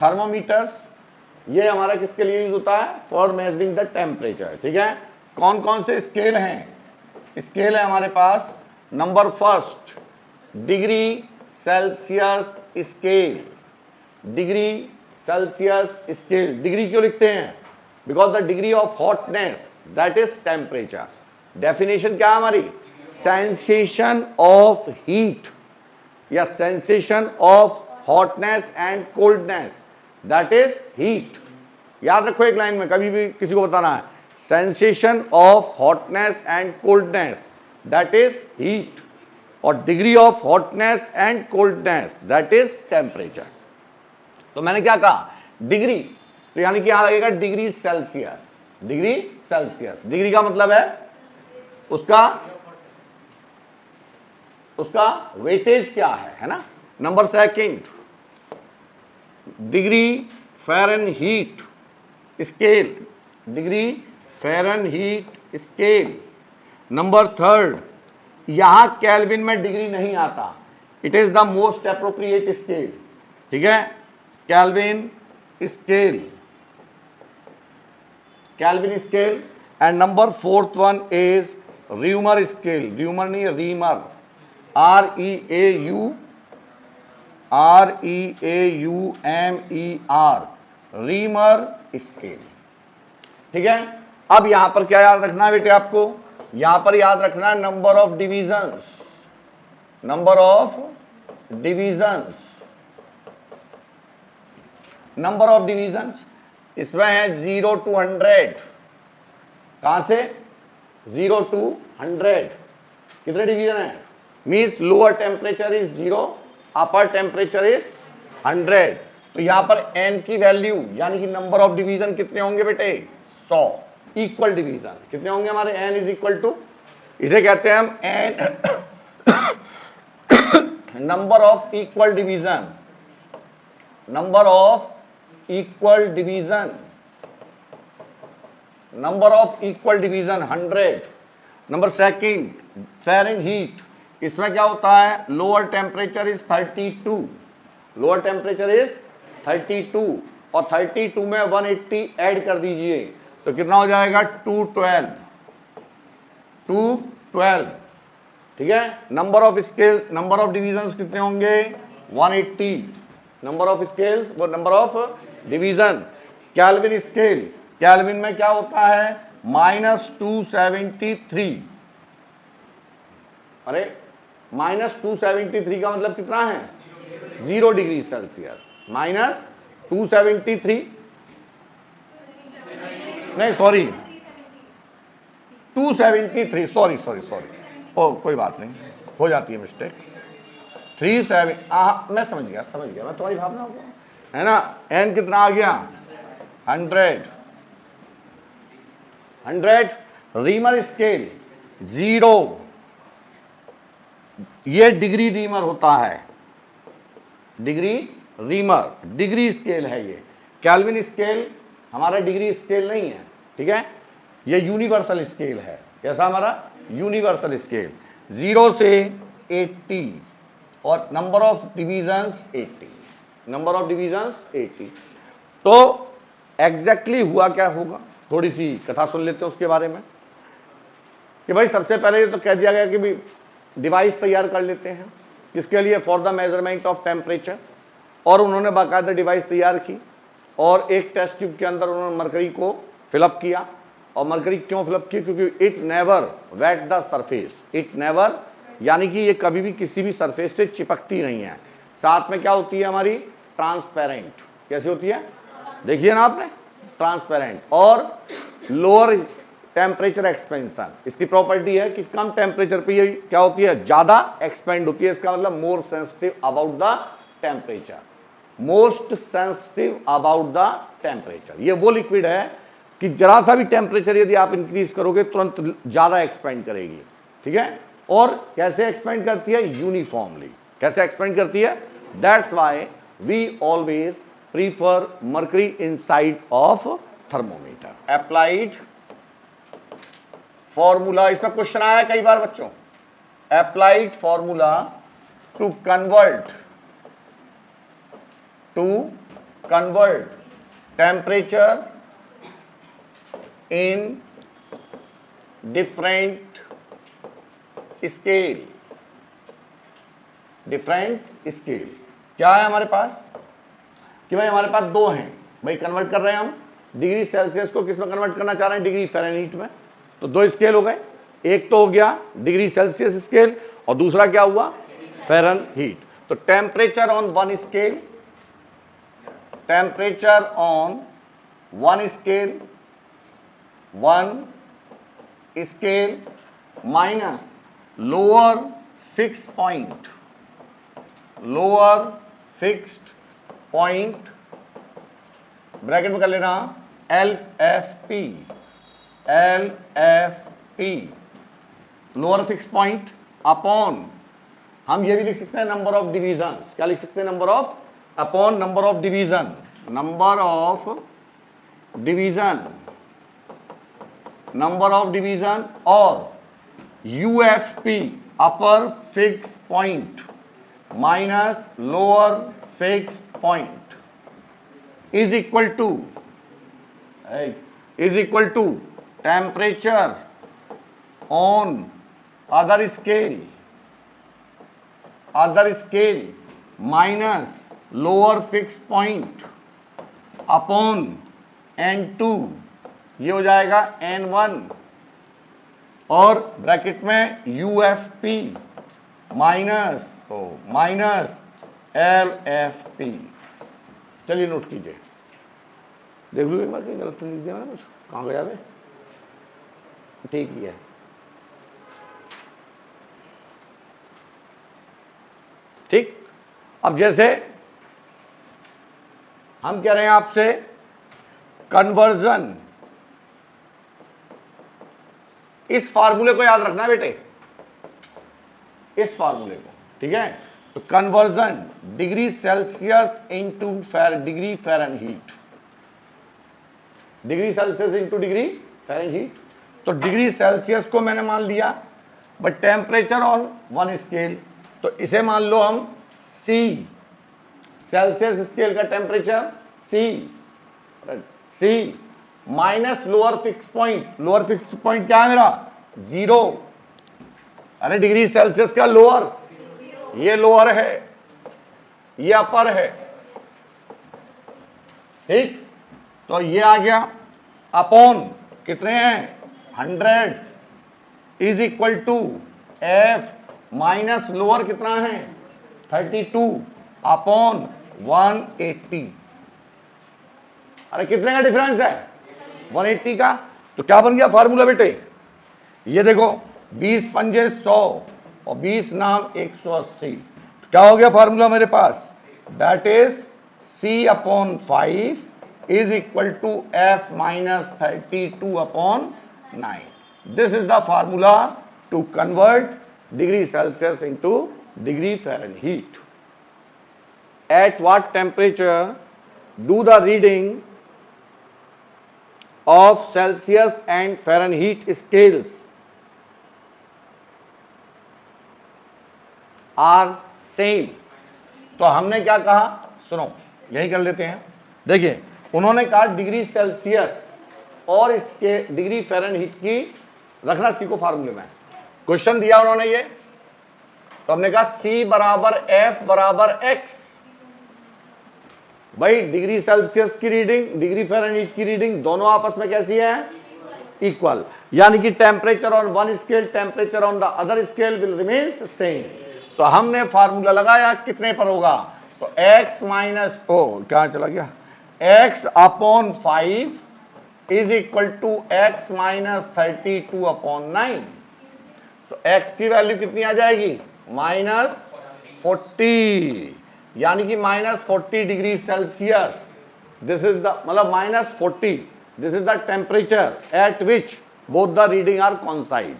Thermometers, ये हमारा किसके लिए यूज होता है? For measuring the temperature. ठीक है, कौन कौन से स्केल हैं? स्केल है हमारे पास, number first degree Celsius scale. Degree Celsius scale, degree क्यों लिखते हैं? Because the degree of hotness that is temperature. Definition क्या है हमारी? सेंसेशन ऑफ हीट या sensation of hotness and coldness that is heat. याद रखो एक लाइन में, कभी भी किसी को बताना है, sensation of hotness and coldness that is heat, और degree of hotness and coldness that is temperature. तो मैंने क्या कहा? डिग्री, तो यानी कि यहां लगेगा degree Celsius. Degree Celsius, degree का मतलब है उसका वेटेज क्या है ना। Number second degree Fahrenheit scale, degree Fahrenheit scale. Number third, यहां केल्विन में डिग्री नहीं आता, it is the most appropriate scale. ठीक है, kelvin scale, kelvin scale. And number fourth one is rumour scale, rumour नहीं रीमर, REAUMER, रीमर स्केल। ठीक है, अब यहां पर क्या याद रखना है बेटे आपको? यहां पर याद रखना है number of divisions, number of divisions, number of divisions. इसमें है 0 to 100। कहां से? 0 to 100 कितने डिवीजन है? Means lower temperature is 0, upper temperature is 100। तो यहां पर n की वैल्यू यानी कि नंबर ऑफ डिवीजन कितने होंगे बेटे? 100। इक्वल डिवीजन कितने होंगे हमारे? n इज इक्वल टू, इसे कहते हैं हम n number of equal division, number of equal division, number of equal division 100। Number second Fahrenheit, इसमें क्या होता है? Lower temperature is 32, lower temperature is 32, और 32 में 180 ऐड कर दीजिए तो कितना हो जाएगा? 212, 212। ठीक है, number of scale, number of divisions कितने होंगे? 180, नंबर ऑफ स्केल वो number of division. Kelvin scale, kelvin में क्या होता है? -273। अरे -273 का मतलब कितना है? 0 डिग्री सेल्सियस। -273 नहीं सॉरी 273, सॉरी ओ कोई बात नहीं, हो जाती है मिस्टेक। 37, मैं समझ गया, मैं तुम्हारी भावना हो गया है ना। n कितना आ गया? 100। रीमर स्केल 0, ये डिग्री रीमर होता है, डिग्री रीमर, डिग्री स्केल है ये। केल्विन स्केल हमारा डिग्री स्केल नहीं है। ठीक है, ये यूनिवर्सल स्केल है। कैसा हमारा? Universal scale. 0 से 80 और number of divisions 80, number of divisions 80। तो एग्जैक्टली हुआ क्या होगा? थोड़ी सी कथा सुन लेते हैं उसके बारे में कि भाई सबसे पहले तो कह दिया गया कि भाई डिवाइस तैयार कर लेते हैं किसके लिए? For the measurement of temperature. और उन्होंने बाकायदा डिवाइस तैयार की और एक टेस्ट ट्यूब के अंदर उन्होंने मरकरी को फिलअप किया। और मरकरी क्यों फिलअप किया? क्योंकि it never wet the surface, it never यानी कि ये कभी भी किसी भी सरफेस से चिपकती नहीं है। साथ में क्या होती है हमारी? ट्रांसपेरेंट। कैसी होती है? देखिए ना आपने, ट्रांसपेरेंट। और लोअर टेम्परेचर एक्सपेंशन, इसकी प्रॉपर्टी है कि कम टेम्परेचर पे ये क्या होती है? ज्यादा एक्सपेंड होती है। इसका मतलब more sensitive about the temperature, most sensitive about the temperature. ये वो लिक्विड है कि जरा सा भी टेम्परेचर यदि आप इंक्रीज करोगे तुरंत ज्यादा एक्सपेंड करेगी। ठीक है, और कैसे एक्सपेंड करती है? यूनिफॉर्मली। कैसे एक्सपेंड करती है? That's why we always prefer mercury inside of thermometer. Applied formula, इसमें क्वेश्चन आया कई बार बच्चों। Applied formula to convert temperature in different scale. Different scale क्या है हमारे पास कि भाई हमारे पास दो हैं, भाई कन्वर्ट कर रहे हैं हम डिग्री सेल्सियस को किस में कन्वर्ट करना चाह रहे हैं, डिग्री फ़ारेनहीट में। तो दो स्केल हो गए, एक तो हो गया डिग्री सेल्सियस स्केल और दूसरा क्या हुआ, फ़ारेनहीट। तो temperature on one scale, temperature on one scale minus lower fix point, lower fixed point bracket में कर लेना LFP, lower fix point upon, हम ये भी लिख सकते हैं नंबर ऑफ डिवीजन्स, क्या लिख सकते हैं, number of upon number of division, number of division और UFP upper fix point minus lower fix point is equal to temperature on other scale minus lower fix point upon N2, ये हो जाएगा N1 और bracket में UFP minus LFP। चलिए note कीजिए, देख लो एक बार कहीं गलत लिख दिया मैंने कुछ, कहाँ गया भाई, ठीक ही है। ठीक, अब जैसे हम कह रहे हैं आपसे कन्वर्जन, इस फार्मूले को याद रखना बेटे, इस फार्मूले को, ठीक है। तो conversion degree Celsius into degree Fahrenheit, degree Celsius into degree Fahrenheit. तो डिग्री सेल्सियस को मैंने मान लिया, but temperature on one scale, तो इसे मान लो हम C, सेल्सियस स्केल का temperature C minus lower fix point, lower fix point क्या है मेरा, 0। अरे डिग्री सेल्सियस का लोअर, ये लोअर है, ये अपर है, ठीक। तो ये आ गया अपॉन कितने हैं 100 is equal to F minus lower कितना है 32 अपॉन 180। अरे कितने का डिफरेंस है 180 का। तो क्या बन गया फार्मूला बेटे, ये देखो 20 पंजे 100 और 20 नाम 180। तो क्या हो गया फार्मूला मेरे पास, that is C upon 5 is equal to F minus 32 upon 9. This is the formula to convert degree Celsius into degree Fahrenheit. At what temperature do the reading of Celsius and Fahrenheit scales are same? तो हमने क्या कहा, सुनो यही कर लेते हैं। देखिए उन्होंने कहा डिग्री सेल्सियस और इसके डिग्री फ़ारेनहीट की रखना सी को फार्मूले में, क्वेश्चन दिया उन्होंने ये, तो हमने कहा C बराबर F बराबर X। भाई डिग्री सेल्सियस की रीडिंग डिग्री फ़ारेनहीट की रीडिंग दोनों आपस में कैसी है, इक्वल, यानी कि temperature on one scale temperature on the other scale will remains same. तो हमने फार्मूला लगाया कितने पर होगा, तो x माइनस क्या चला गया, x upon 5 is equal to x minus 32 upon 9। तो x की वैल्यू कितनी आ जाएगी, माइनस 40, यानी कि minus 40 degree Celsius. This is the मतलब minus 40, this is the temperature at which both the reading are कॉन्साइड।